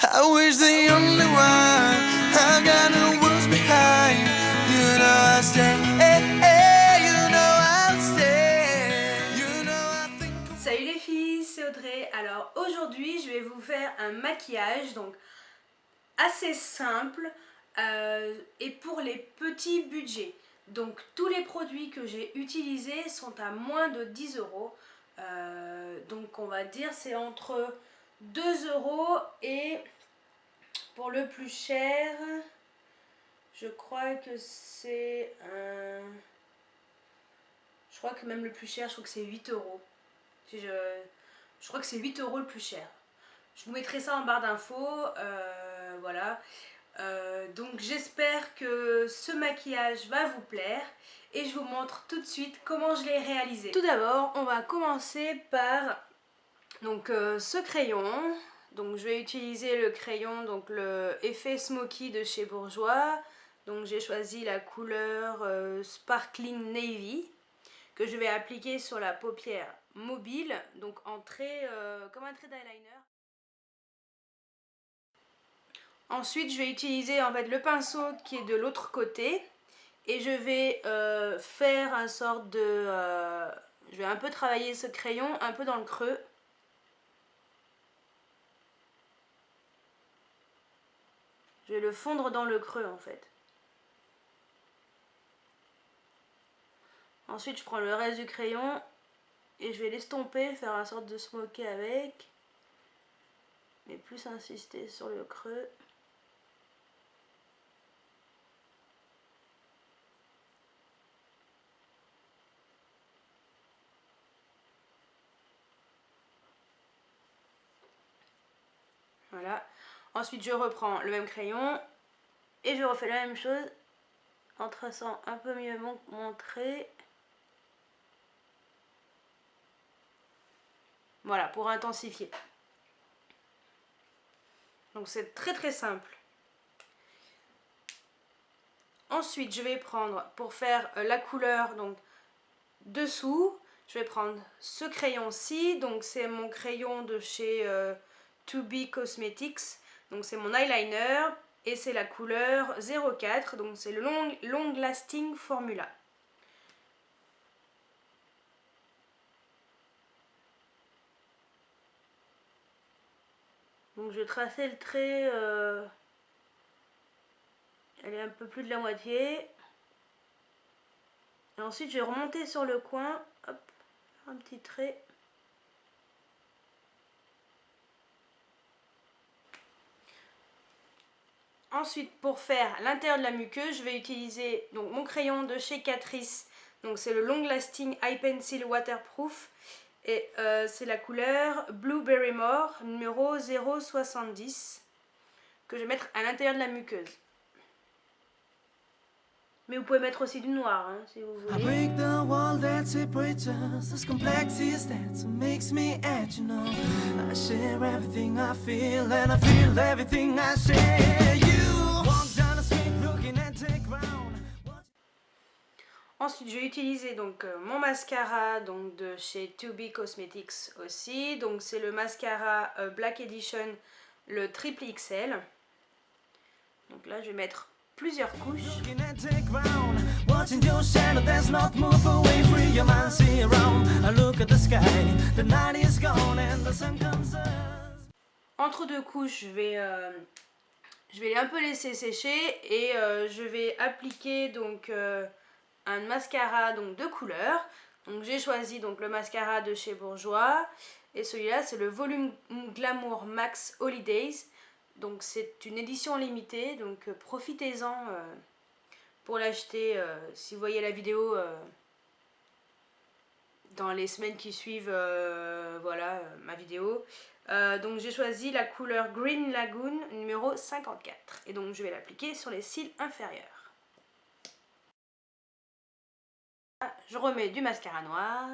I wish the only one I got no words behind. You know I stay, you know I'll stay. You know I think. Salut les filles, c'est Audrey. Alors aujourd'hui je vais vous faire un maquillage donc assez simple et pour les petits budgets. Donc tous les produits que j'ai utilisés sont à moins de 10 euros. Donc on va dire c'est entre 2 euros et pour le plus cher, je crois que c'est un... Je crois que même le plus cher, je crois que c'est 8 euros. Si je crois que c'est 8 euros le plus cher. Je vous mettrai ça en barre d'infos. Voilà. Donc j'espère que ce maquillage va vous plaire et je vous montre tout de suite comment je l'ai réalisé. Tout d'abord, on va commencer par donc, ce crayon. Donc je vais utiliser le crayon, donc le effet Smoky de chez Bourjois. Donc j'ai choisi la couleur Sparkling Navy que je vais appliquer sur la paupière mobile, donc en trait, comme un trait d'eyeliner. Ensuite, je vais utiliser en fait le pinceau qui est de l'autre côté et je vais faire une sorte de... je vais un peu travailler ce crayon un peu dans le creux. Je vais le fondre dans le creux en fait. Ensuite, je prends le reste du crayon et je vais l'estomper, faire une sorte de smoky avec. Mais plus insister sur le creux. Voilà. Ensuite, je reprends le même crayon et je refais la même chose en traçant un peu mieux mon trait. Voilà, pour intensifier. Donc c'est très très simple. Ensuite, je vais prendre, pour faire la couleur donc dessous, je vais prendre ce crayon-ci. Donc c'est mon crayon de chez 2B Cosmetics. Donc c'est mon eyeliner et c'est la couleur 04. Donc c'est le Long Lasting Formula. Donc je vais tracer le trait, elle est un peu plus de la moitié. Et ensuite je vais remonter sur le coin, hop, un petit trait. Ensuite, pour faire l'intérieur de la muqueuse, je vais utiliser donc mon crayon de chez Catrice. Donc c'est le Long Lasting Eye Pencil Waterproof. Et c'est la couleur Blueberry More numéro 070 que je vais mettre à l'intérieur de la muqueuse. Mais vous pouvez mettre aussi du noir hein, si vous voulez. I break the wall that separates us. As complex as that makes me at you know. I share everything I feel and I feel everything I share. You walk down the street looking and take ground. Ensuite, je vais utiliser donc mon mascara donc de chez 2B Cosmetics aussi. Donc c'est le mascara Black Edition, le triple XL. Donc là, je vais mettre plusieurs couches. Entre deux couches, je vais un peu laisser sécher et je vais appliquer donc un mascara donc de couleur. Donc j'ai choisi donc le mascara de chez Bourjois et celui-là c'est le Volume Glamour Max Holidays. Donc c'est une édition limitée, donc profitez-en pour l'acheter si vous voyez la vidéo dans les semaines qui suivent voilà ma vidéo. Donc j'ai choisi la couleur Green Lagoon numéro 54 et donc je vais l'appliquer sur les cils inférieurs. Je remets du mascara noir.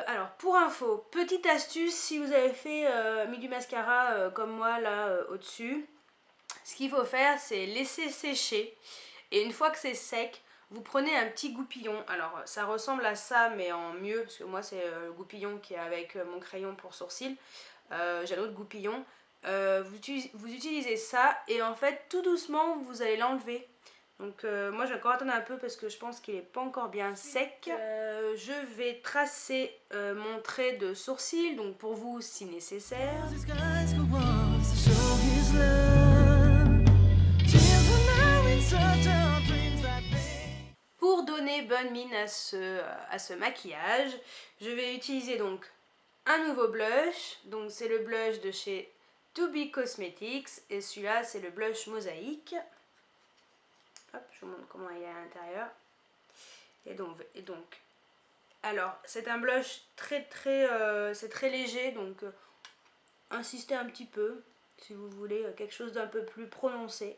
Alors pour info, petite astuce, si vous avez mis du mascara comme moi là au-dessus, ce qu'il faut faire c'est laisser sécher et une fois que c'est sec, vous prenez un petit goupillon. Alors ça ressemble à ça mais en mieux, parce que moi c'est le goupillon qui est avec mon crayon pour sourcils. J'ai un autre goupillon. Vous utilisez ça et en fait tout doucement vous allez l'enlever. Donc moi je vais encore attendre un peu parce que je pense qu'il n'est pas encore bien sec. Je vais tracer mon trait de sourcil, donc pour vous si nécessaire. These guys go on to show his love. Children now in search of dreams that they... Pour donner bonne mine à ce maquillage, je vais utiliser donc un nouveau blush. Donc c'est le blush de chez To Be Cosmetics et celui-là c'est le blush mosaïque. Hop, je vous montre comment il est à l'intérieur. Et donc, alors c'est un blush c'est très léger, donc insistez un petit peu si vous voulez quelque chose d'un peu plus prononcé.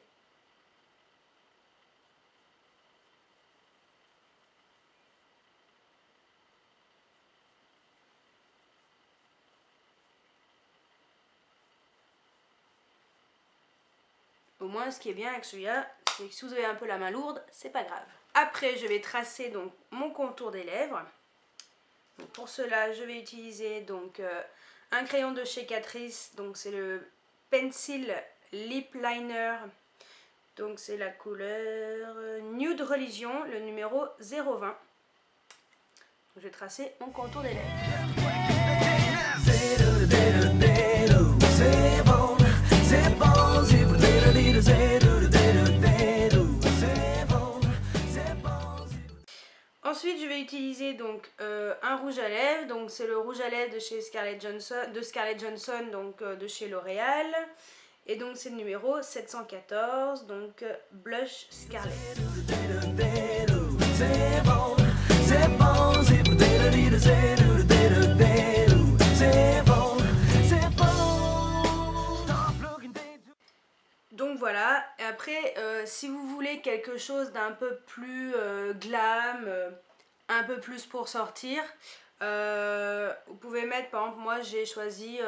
Au moins ce qui est bien avec celui-là, c'est que si vous avez un peu la main lourde, c'est pas grave. Après je vais tracer donc mon contour des lèvres. Donc, pour cela je vais utiliser donc un crayon de chez Catrice, donc c'est le Pencil Lip Liner. Donc c'est la couleur Nude Religion, le numéro 020. Donc, je vais tracer mon contour des lèvres. Ensuite je vais utiliser donc un rouge à lèvres, donc c'est le rouge à lèvres de chez Scarlett Johansson, donc de chez L'Oréal, et donc c'est le numéro 714, donc Blush Scarlett. Donc voilà, et après si vous voulez quelque chose d'un peu plus glam, un peu plus pour sortir, vous pouvez mettre, par exemple moi j'ai choisi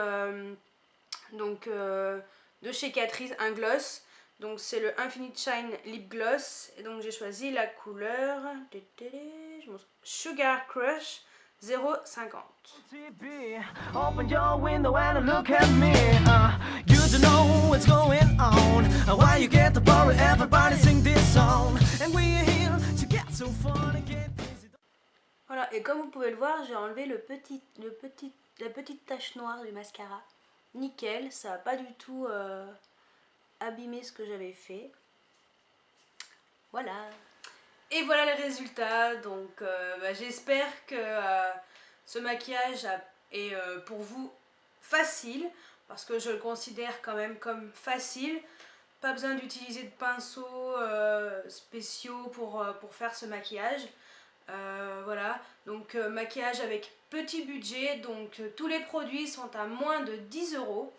de chez Catrice un gloss, donc c'est le Infinite Shine Lip Gloss, et donc j'ai choisi la couleur Sugar Crush 050. Open your window and look at me. You don't know what's going on. Why you get the ball, everybody sing this song. And we're here to get so fun and get busy. Voilà, et comme vous pouvez le voir, j'ai enlevé la petite tache noire du mascara. Nickel, ça n'a pas du tout abîmé ce que j'avais fait. Voilà. Et voilà les résultats. Donc j'espère que ce maquillage est pour vous facile, parce que je le considère quand même comme facile. Pas besoin d'utiliser de pinceaux spéciaux pour faire ce maquillage. Voilà, donc maquillage avec petit budget, donc tous les produits sont à moins de 10 €,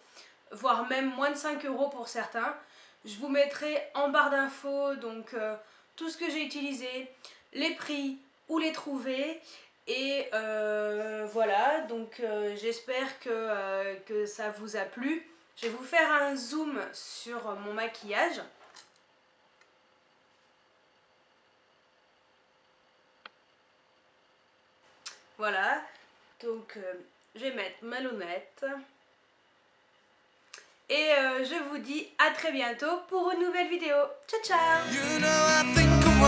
voire même moins de 5 € pour certains. Je vous mettrai en barre d'infos donc tout ce que j'ai utilisé, les prix, où les trouver, et voilà, donc j'espère que ça vous a plu. Je vais vous faire un zoom sur mon maquillage. Voilà, donc je vais mettre ma lunette. Et je vous dis à très bientôt pour une nouvelle vidéo. Ciao ciao! You know I think I'm